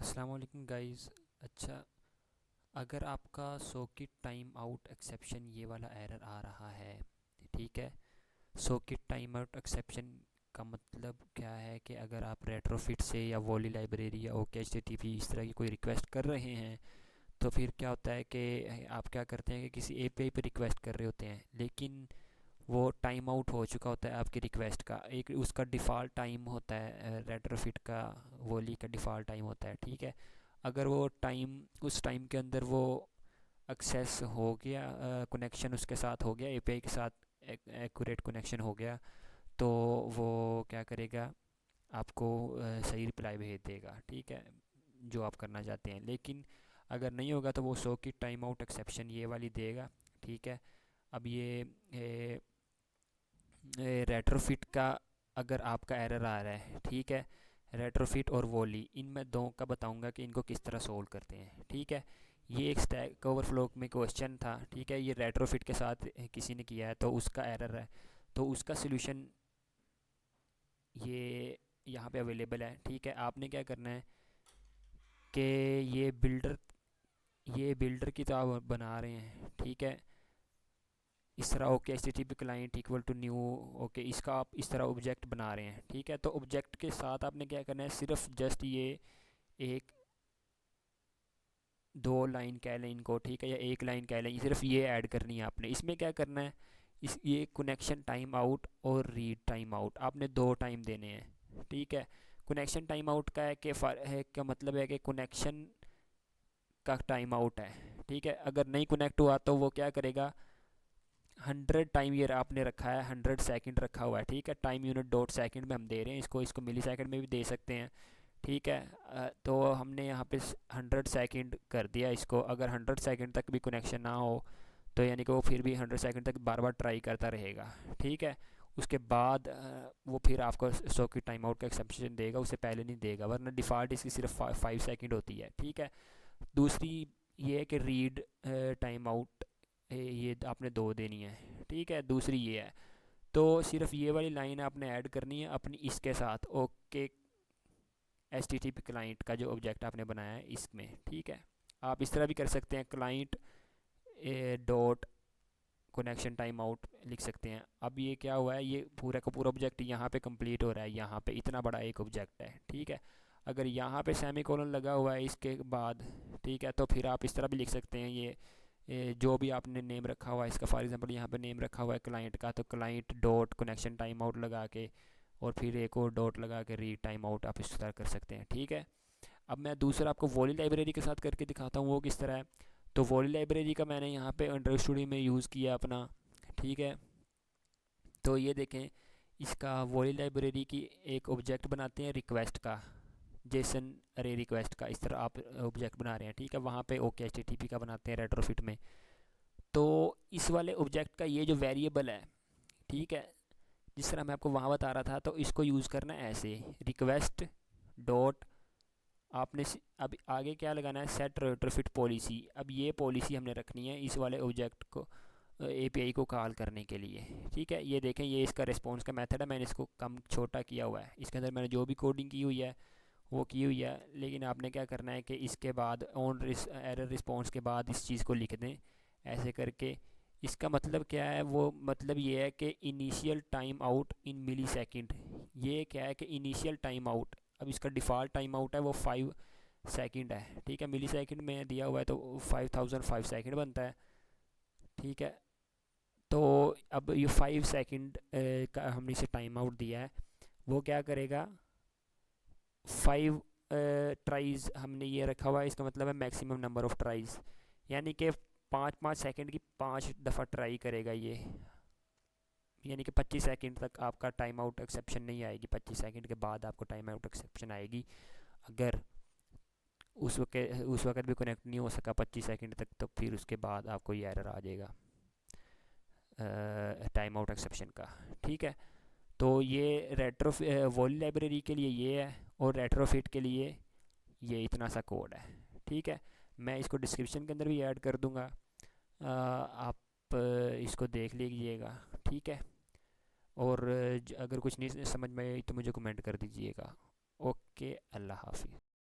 अस्सलाम वालेकुम गाइस। अच्छा, अगर आपका सॉकेट टाइम आउट एक्सेप्शन ये वाला एरर आ रहा है, ठीक है। सॉकेट टाइम आउट एक्सेप्शन का मतलब क्या है कि अगर आप रेट्रोफिट से या वॉली लाइब्रेरी या ओके एचटीटीपी इस तरह की कोई रिक्वेस्ट कर रहे हैं, तो फिर क्या होता है कि आप क्या करते हैं कि किसी एपीआई पे रिक्वेस्ट कर रहे होते हैं, लेकिन वो टाइम आउट हो चुका होता है आपकी रिक्वेस्ट का। एक उसका डिफ़ॉल्ट टाइम होता है रेट्रोफिट का, वॉली का डिफ़ॉल्ट टाइम होता है, ठीक है। अगर वो टाइम उस टाइम के अंदर वो एक्सेस हो गया, कनेक्शन उसके साथ हो गया, एपीआई के साथ एक्यूरेट कनेक्शन हो गया, तो वो क्या करेगा, आपको सही रिप्लाई भेज देगा, ठीक है, जो आप करना चाहते हैं। लेकिन अगर नहीं होगा तो वो सॉकेट टाइम आउट एक्सेप्शन ये वाली देगा, ठीक है। अब ये रेट्रोफिट का अगर आपका एरर आ रहा है, ठीक है, रेट्रोफिट और वॉली इनमें दो का बताऊंगा कि इनको किस तरह सोल्व करते हैं, ठीक है। ये एक स्टैक ओवरफ्लो में क्वेश्चन था, ठीक है। ये रेट्रोफिट के साथ किसी ने किया है तो उसका एरर है, तो उसका सलूशन ये यहाँ पे अवेलेबल है, ठीक है। आपने क्या करना है कि ये बिल्डर ये बिल्डर की तरह बना रहे हैं, ठीक है। इस तरह okay H T T P client equal to new, okay, इसका आप इस तरह ऑब्जेक्ट बना रहे हैं, ठीक है। तो ऑब्जेक्ट के साथ आपने क्या करना है, सिर्फ जस्ट ये एक दो लाइन कह लें इनको, ठीक है, या एक लाइन कह लें, सिर्फ ये ऐड करनी है आपने। इसमें क्या करना है, इस ये कनेक्शन टाइम आउट और रीड टाइम आउट आपने दो टाइम देने हैं, ठीक है। कनेक्शन टाइम आउट का है का मतलब है कि कनेक्शन का टाइम आउट है, ठीक है। अगर नहीं कनेक्ट हुआ तो वो क्या करेगा, 100 टाइम ये आपने रखा है, 100 सेकंड रखा हुआ है, ठीक है। टाइम यूनिट डॉट सेकंड में हम दे रहे हैं इसको, इसको मिली सेकंड में भी दे सकते हैं, ठीक है। तो हमने यहाँ पे 100 सेकंड कर दिया इसको। अगर 100 सेकंड तक भी कनेक्शन ना हो तो यानी कि वो फिर भी 100 सेकंड तक बार बार ट्राई करता रहेगा, ठीक है। उसके बाद वो फिर आपको सॉकेट टाइम आउट का एक्सेप्शन देगा, उससे पहले नहीं देगा, वरना डिफ़ॉल्ट इसकी सिर्फ 5 सेकंड होती है, ठीक है। दूसरी ये है कि रीड टाइम आउट, ये आपने दो देनी है, ठीक है। दूसरी ये है, तो सिर्फ ये वाली लाइन आपने ऐड करनी है अपनी इसके साथ, okay H T T P client का जो ऑब्जेक्ट आपने बनाया है इसमें, ठीक है। आप इस तरह भी कर सकते हैं, client dot connection time out लिख सकते हैं। अब ये क्या हुआ है, ये पूरा का पूरा ऑब्जेक्ट यहाँ पे कंप्लीट हो रहा है, यहाँ पे इतना बड़ा एक ऑब्जेक्ट है, ठीक है। अगर यहाँ पे सेमी कोलन लगा हुआ है इसके बाद, ठीक है, तो फिर आप इस तरह भी लिख सकते हैं, ये जो भी आपने नेम रखा हुआ है इसका, फॉर एग्जांपल यहाँ पे नेम रखा हुआ है क्लाइंट का, तो client dot connection time out लगा के और फिर एक और डॉट लगा के रीड टाइम आउट आप इस तरह कर सकते हैं, ठीक है। अब मैं दूसरा आपको वॉली लाइब्रेरी के साथ करके दिखाता हूँ वो किस तरह है। तो वॉली लाइब्रेरी का मैंने यहाँ पे अंडर स्टूडियो में यूज़ किया अपना, ठीक है। तो ये देखें, इसका वॉली लाइब्रेरी की एक ऑब्जेक्ट बनाते हैं रिक्वेस्ट का, जेसन अरे रिक्वेस्ट का, इस तरह आप ऑब्जेक्ट बना रहे हैं, ठीक है। वहाँ पे okay H T T P का बनाते हैं रेट्रोफिट में। तो इस वाले ऑब्जेक्ट का ये जो वेरिएबल है, ठीक है, जिस तरह मैं आपको वहाँ बता रहा था, तो इसको यूज़ करना है ऐसे, रिक्वेस्ट डॉट आपने अब आगे क्या लगाना है, सेट रेट्रोफिट पॉलिसी। अब ये पॉलिसी हमने रखनी है इस वाले ऑब्जेक्ट को एपीआई को कॉल करने के लिए, ठीक है। ये देखें, ये इसका रिस्पॉन्स का मेथड है, मैंने इसको कम छोटा किया हुआ है, इसके अंदर मैंने जो भी कोडिंग की हुई है वो की हुई है। लेकिन आपने क्या करना है कि इसके बाद ऑन एरर रिस्पॉन्स के बाद इस चीज़ को लिख दें ऐसे करके। इसका मतलब क्या है, वो मतलब ये है कि initial time out in millisecond. ये क्या है कि इनिशियल टाइम आउट, अब इसका डिफ़ॉल्ट टाइम आउट है वो 5 सेकंड है, ठीक है। मिली सेकंड में दिया हुआ है तो 5005 सेकंड बनता है, ठीक है। तो अब ये 5 सेकंड का हमने इसे टाइम आउट दिया है, वो क्या करेगा, 5 ट्राइज़ हमने ये रखा हुआ है, इसका मतलब है मैक्सिमम नंबर ऑफ़ ट्राइज़, यानी कि 5 5 सेकंड की 5 दफ़ा ट्राई करेगा ये, यानी कि 25 सेकंड तक आपका टाइम आउट एक्सेप्शन नहीं आएगी, 25 सेकंड के बाद आपको टाइम आउट एक्सेप्शन आएगी। अगर उस वक्त भी कनेक्ट नहीं हो सका 25 सेकंड तक, तो फिर उसके बाद आपको ये एरर आ जाएगा टाइम आउट एक्सेप्शन का, ठीक है। तो ये रेट्रो वॉली लाइब्रेरी के लिए ये है, और रेट्रोफिट के लिए ये इतना सा कोड है, ठीक है। मैं इसको डिस्क्रिप्शन के अंदर भी ऐड कर दूंगा, आप इसको देख लीजिएगा, ठीक है। और अगर कुछ नहीं समझ में आई तो मुझे कमेंट कर दीजिएगा। ओके, अल्लाह हाफिज़।